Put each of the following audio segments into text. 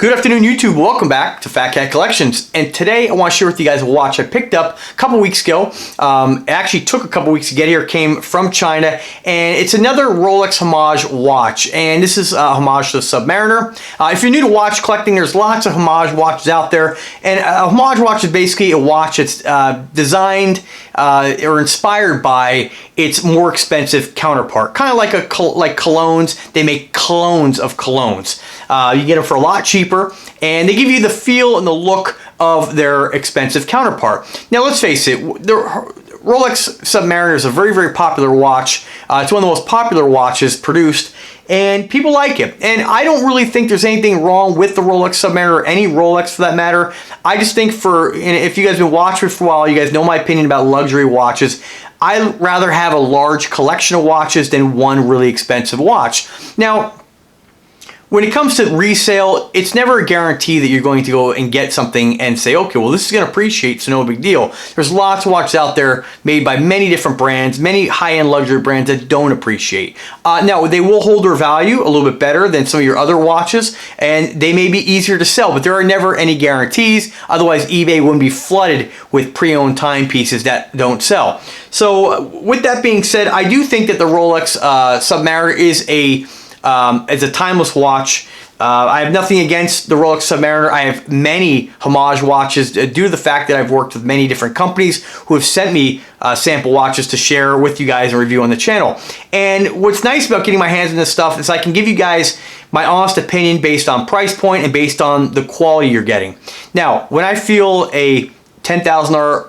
Good afternoon, YouTube. Welcome back to Fat Cat Collections. And today I want to share with you guys a watch I picked up a couple weeks ago. It actually took a couple weeks to get here. It came from China, and it's another Rolex homage watch. And this is a homage to the Submariner. If you're new to watch collecting, there's lots of homage watches out there. And a homage watch is basically a watch that's designed or inspired by its more expensive counterpart. Kind of like colognes. They make clones of colognes. You get them for a lot cheaper, and they give you the feel and the look of their expensive counterpart. Now, let's face it, the Rolex Submariner is a very, very popular watch. It's one of the most popular watches produced, and people like it. And I don't really think there's anything wrong with the Rolex Submariner, or any Rolex for that matter. I just think if you guys have been watching for a while, you guys know my opinion about luxury watches. I'd rather have a large collection of watches than one really expensive watch. Now, when it comes to resale, it's never a guarantee that you're going to go and get something and say, okay, well, this is going to appreciate, so no big deal. There's lots of watches out there made by many different brands, many high-end luxury brands that don't appreciate. Now, they will hold their value a little bit better than some of your other watches, and they may be easier to sell, but there are never any guarantees. Otherwise, eBay wouldn't be flooded with pre-owned timepieces that don't sell. So, with that being said, I do think that the Rolex Submariner is a timeless watch. I have nothing against the Rolex Submariner. I have many homage watches due to the fact that I've worked with many different companies who have sent me sample watches to share with you guys and review on the channel. And what's nice about getting my hands on this stuff is I can give you guys my honest opinion based on price point and based on the quality you're getting. Now, when I feel a $10,000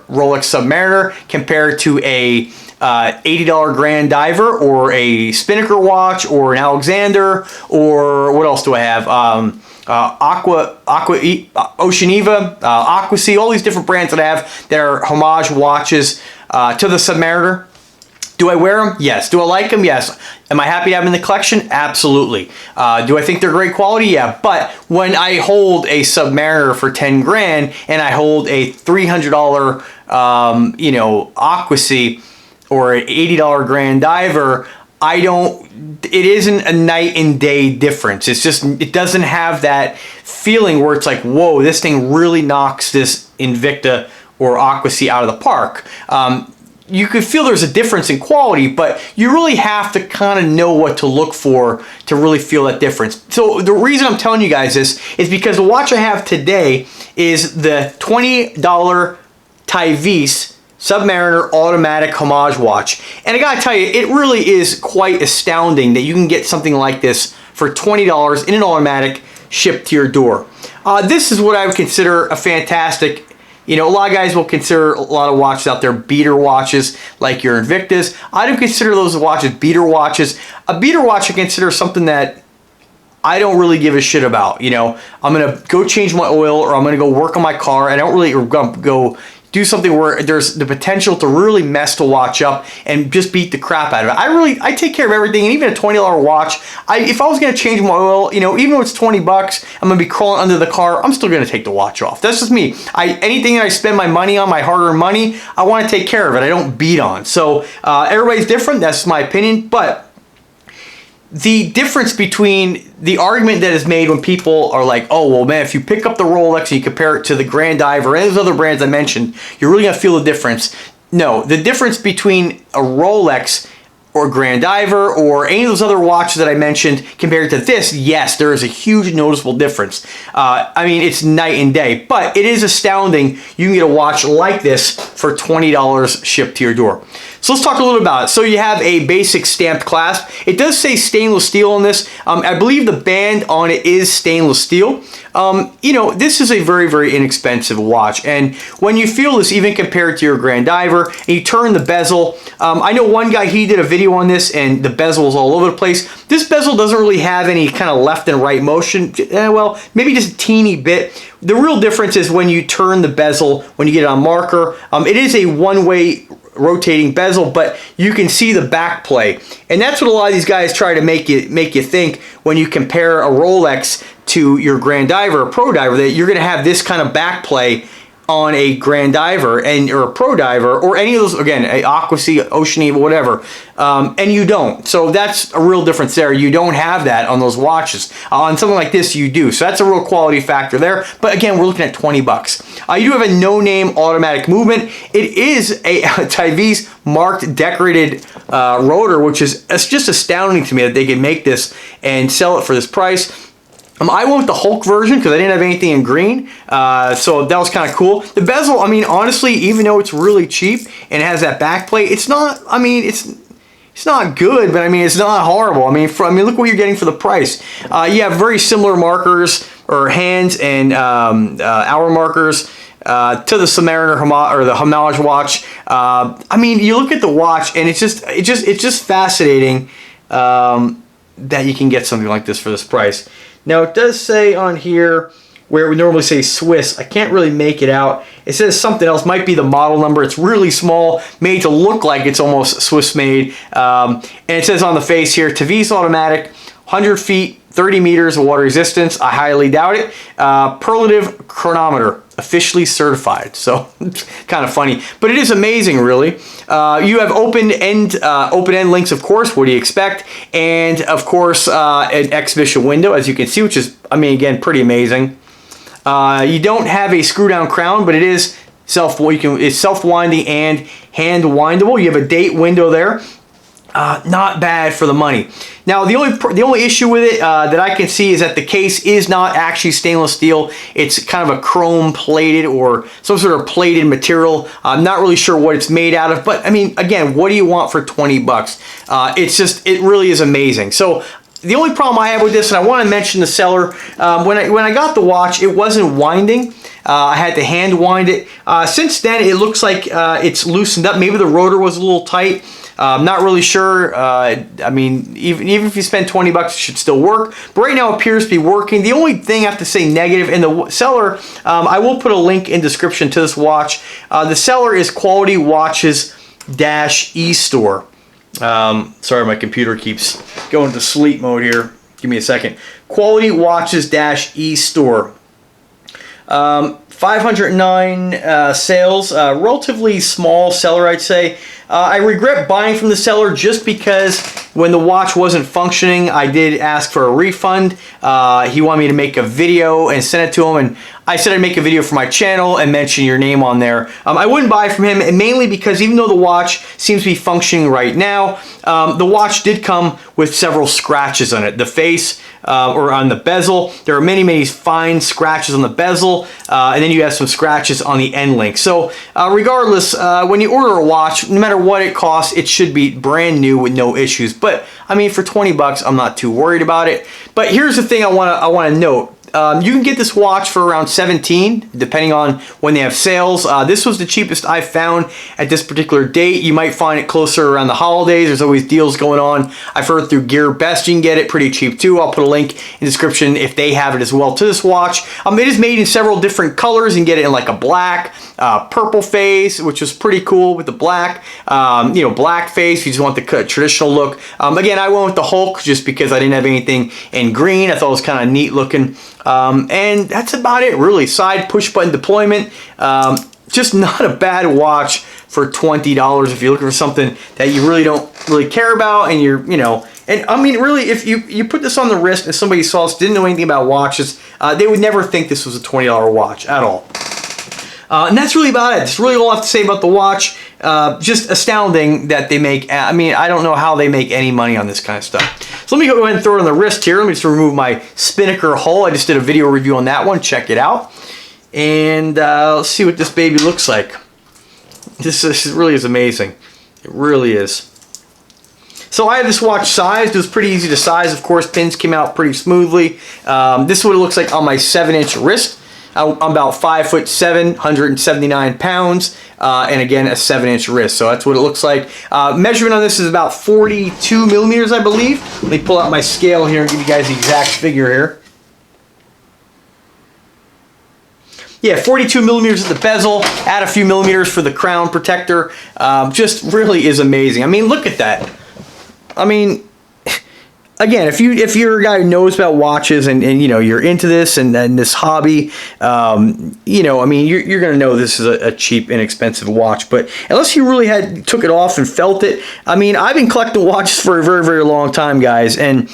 Rolex Submariner compared to a $80 Grand Diver or a Spinnaker watch or an Alexander, or what else do I have? Ocean Eva, Aquasea, all these different brands that I have that are homage watches to the Submariner. Do I wear them? Yes. Do I like them? Yes. Am I happy to have them in the collection? Absolutely. Do I think they're great quality? Yeah. But when I hold a Submariner for 10 grand and I hold a $300, Aquasea, or an $80 Grand Diver, it isn't a night and day difference. It's just, it doesn't have that feeling where it's like, whoa, this thing really knocks this INVICTA or Aquasea out of the park. You could feel there's a difference in quality, but you really have to kind of know what to look for to really feel that difference. So the reason I'm telling you guys this is because the watch I have today is the $20 Tevise Submariner automatic homage watch. And I gotta tell you, it really is quite astounding that you can get something like this for $20 in an automatic shipped to your door. This is what I would consider a fantastic, a lot of guys will consider a lot of watches out there beater watches, like your INVICTAs. I don't consider those watches beater watches. A beater watch I consider something that I don't really give a shit about. I'm gonna go change my oil, or I'm gonna go work on my car, and I don't really go do something where there's the potential to really mess the watch up and just beat the crap out of it. I take care of everything, and even a $20 watch, if I was gonna change my oil, even though it's 20 bucks, I'm gonna be crawling under the car, I'm still gonna take the watch off. That's just me. Anything that I spend my money on, my hard-earned money, I wanna take care of it. I don't beat on. So everybody's different, that's my opinion, but the difference between the argument that is made when people are like, oh, well, man, if you pick up the Rolex and you compare it to the Grand Diver and those other brands I mentioned, you're really going to feel the difference. No, the difference between a Rolex or Grand Diver or any of those other watches that I mentioned compared to this, yes, there is a huge noticeable difference. I mean, it's night and day, but it is astounding you can get a watch like this for $20 shipped to your door. So let's talk a little about it. So you have a basic stamped clasp. It does say stainless steel on this. I believe the band on it is stainless steel. This is a very, very inexpensive watch. And when you feel this, even compared to your Grand Diver, and you turn the bezel, I know one guy, he did a video on this, and the bezel is all over the place. This bezel doesn't really have any kind of left and right motion. Well, maybe just a teeny bit. The real difference is when you turn the bezel, when you get it on marker. It is a one-way rotating bezel, but you can see the back play, and that's what a lot of these guys try to make you think when you compare a Rolex to your Grand Diver or Pro Diver, that you're going to have this kind of back play on a Grand Diver or a Pro Diver or any of those, again, a Aquasea, Ocean Eagle, whatever, and you don't. So that's a real difference there. You don't have that on those watches. On something like this, you do. So that's a real quality factor there. But again, we're looking at 20 bucks. You do have a no-name automatic movement. It is a Tevise marked decorated rotor, which is, it's just astounding to me that they can make this and sell it for this price. I went with the Hulk version because I didn't have anything in green, so that was kind of cool. The bezel, I mean, honestly, even though it's really cheap and it has that back plate, it's not, I mean, it's not good, but I mean, it's not horrible. I mean, look what you're getting for the price. You have very similar markers or hands and hour markers to the Submariner or the homage watch. I mean, you look at the watch and it's just fascinating that you can get something like this for this price. Now it does say on here where we normally say Swiss. I can't really make it out. It says something else, might be the model number. It's really small, made to look like it's almost Swiss made. And it says on the face here, Tevise automatic, 100 feet, 30 meters of water resistance. I highly doubt it. Superlative chronometer, officially certified. So kind of funny, but it is amazing, really. You have open end links, of course. What do you expect? And of course, an exhibition window, as you can see, which is, I mean, again, pretty amazing. You don't have a screw down crown, but it is it's self-winding and hand windable. You have a date window there. Not bad for the money. Now, the only issue with it that I can see is that the case is not actually stainless steel. It's kind of a chrome plated or some sort of plated material. I'm not really sure what it's made out of, but I mean, again, what do you want for 20 bucks? It really is amazing. So the only problem I have with this, and I want to mention the seller, when I got the watch, it wasn't winding. I had to hand wind it. Since then, it looks like it's loosened up. Maybe the rotor was a little tight. I'm not really sure. I mean, even if you spend 20 bucks, it should still work. But right now, it appears to be working. The only thing I have to say negative, and the seller, I will put a link in description to this watch. The seller is Quality Watches eStore. Sorry, my computer keeps going to sleep mode here. Give me a second. Quality Watches eStore. 509 sales, relatively small seller, I'd say. I regret buying from the seller just because when the watch wasn't functioning, I did ask for a refund. He wanted me to make a video and send it to him, and I said I'd make a video for my channel and mention your name on there. I wouldn't buy from him, and mainly because even though the watch seems to be functioning right now, the watch did come with several scratches on it. The face or on the bezel, there are many fine scratches on the bezel, and then you have some scratches on the end link. So regardless, when you order a watch, no matter what it costs, it should be brand new with no issues. But I mean, for 20 bucks, I'm not too worried about it. But here's the thing I want to note. You can get this watch for around $17, depending on when they have sales. This was the cheapest I found at this particular date. You might find it closer around the holidays. There's always deals going on. I've heard through Gear Best you can get it pretty cheap too. I'll put a link in the description if they have it as well to this watch. It is made in several different colors. You can get it in like a black, purple face, which is pretty cool with the black. Black face if you just want the traditional look. Again, I went with the Hulk just because I didn't have anything in green. I thought it was kind of neat looking. And that's about it, really. Side push button deployment. Just not a bad watch for $20 if you're looking for something that you really don't really care about, and and I mean, really, if you put this on the wrist and somebody saw us, didn't know anything about watches, they would never think this was a $20 watch at all. And that's really about it. That's really all I have to say about the watch. Just astounding that they make, I mean, I don't know how they make any money on this kind of stuff. So let me go ahead and throw it on the wrist here. Let me just remove my Spinnaker hull. I just did a video review on that one. Check it out. And let's see what this baby looks like. This really is amazing. It really is. So I have this watch sized. It was pretty easy to size. Of course, pins came out pretty smoothly. This is what it looks like on my 7-inch wrist. I'm about 5'7", 179 pounds, and again, a 7-inch wrist. So that's what it looks like. Measurement on this is about 42 millimeters, I believe. Let me pull out my scale here and give you guys the exact figure here. Yeah, 42 millimeters at the bezel, add a few millimeters for the crown protector. Just really is amazing. I mean, look at that. I mean, again, if you're a guy who knows about watches and you know you're into this and this hobby, you know, I mean, you're going to know this is a cheap, inexpensive watch. But unless you really took it off and felt it, I mean, I've been collecting watches for a very, very long time, guys, and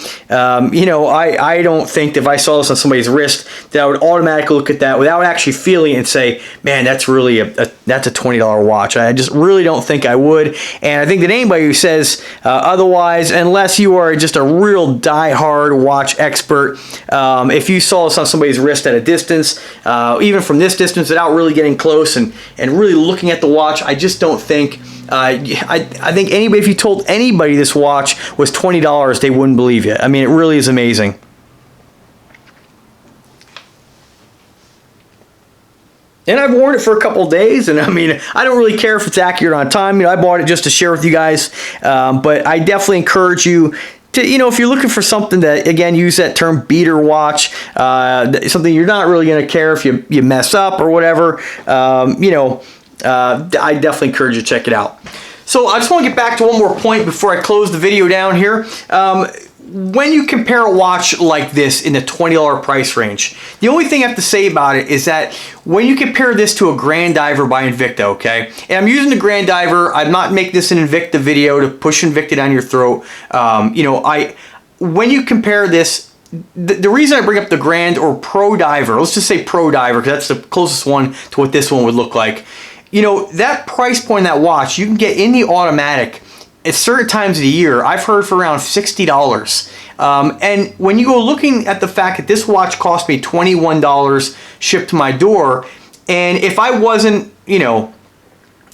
you know, I don't think that if I saw this on somebody's wrist that I would automatically look at that without actually feeling it and say, man, that's really that's a $20 watch. I just really don't think I would, and I think that anybody who says otherwise, unless you are just a real die-hard watch expert, if you saw this on somebody's wrist at a distance, even from this distance without really getting close and really looking at the watch, I just don't think, I think anybody, if you told anybody this watch was $20, they wouldn't believe you. I mean, it really is amazing. And I've worn it for a couple of days, and I mean, I don't really care if it's accurate on time. You know, I bought it just to share with you guys, but I definitely encourage you to, you know, if you're looking for something that, again, use that term beater watch, something you're not really going to care if you mess up or whatever, you know, I definitely encourage you to check it out. So I just want to get back to one more point before I close the video down here. When you compare a watch like this in the $20 price range, the only thing I have to say about it is that when you compare this to a Grand Diver by INVICTA, okay, and I'm using the Grand Diver, I'm not making this an INVICTA video to push INVICTA down your throat. You know, when you compare this, the reason I bring up the Grand or Pro Diver, let's just say Pro Diver, because that's the closest one to what this one would look like. You know, that price point in that watch, you can get in the automatic at certain times of the year, I've heard for around $60. And when you go looking at the fact that this watch cost me $21 shipped to my door, and if I wasn't, you know,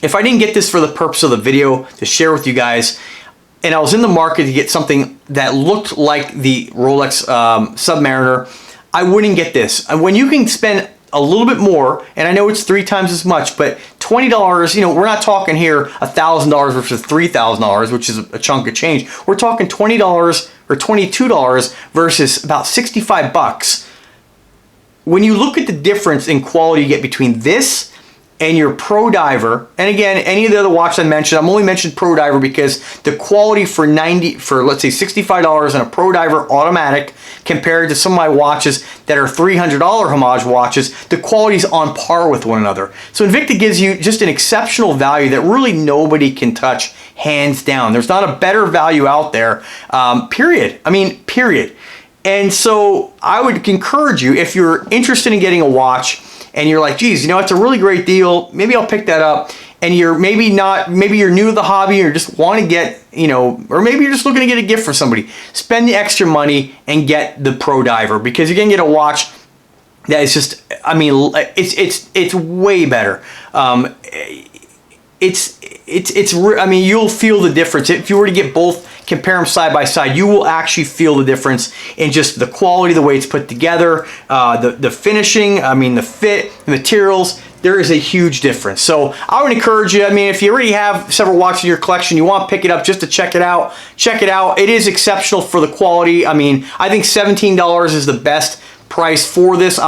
if I didn't get this for the purpose of the video to share with you guys, and I was in the market to get something that looked like the Rolex Submariner, I wouldn't get this. And when you can spend a little bit more, and I know it's 3 times as much, but $20, you know, we're not talking here $1,000 versus $3,000, which is a chunk of change. We're talking $20 or $22 versus about 65 bucks. When you look at the difference in quality you get between this and your Pro Diver, and again, any of the other watches I mentioned, I'm only mentioned Pro Diver because the quality for let's say $65 on a Pro Diver automatic compared to some of my watches that are $300 homage watches, the quality is on par with one another. So INVICTA gives you just an exceptional value that really nobody can touch, hands down. There's not a better value out there, period. I mean, period. And so I would encourage you, if you're interested in getting a watch, and you're like, geez, you know, it's a really great deal, maybe I'll pick that up, and you're maybe you're new to the hobby or just want to get, you know, or maybe you're just looking to get a gift for somebody, spend the extra money and get the Pro Diver, because you're going to get a watch that is just, I mean, it's way better. I mean, you'll feel the difference. If you were to get both, compare them side by side, you will actually feel the difference in just the quality, the way it's put together, the finishing, I mean, the fit, the materials. There is a huge difference. So I would encourage you, I mean, if you already have several watches in your collection, you want to pick it up just to check it out, check it out. It is exceptional for the quality. I mean, I think $17 is the best price for this.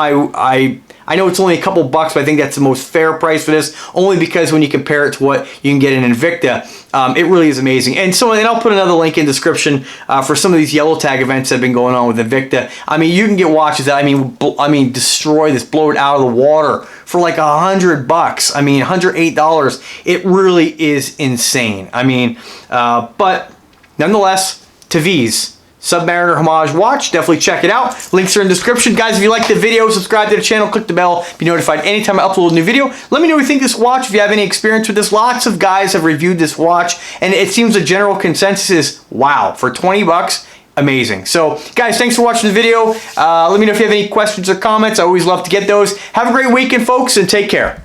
I know it's only a couple bucks, but I think that's the most fair price for this, only because when you compare it to what you can get in INVICTA, it really is amazing. And so, and I'll put another link in the description for some of these yellow tag events that have been going on with INVICTA. I mean, you can get watches that, I mean, destroy this, blow it out of the water for like $100. I mean, $108. It really is insane. I mean, but nonetheless, Tevise Submariner Homage watch, definitely check it out. Links are in the description. Guys, if you like the video, subscribe to the channel, click the bell, be notified anytime I upload a new video. Let me know what you think of this watch, if you have any experience with this. Lots of guys have reviewed this watch, and it seems the general consensus is, wow, for 20 bucks, amazing. So, guys, thanks for watching the video. Let me know if you have any questions or comments. I always love to get those. Have a great weekend, folks, and take care.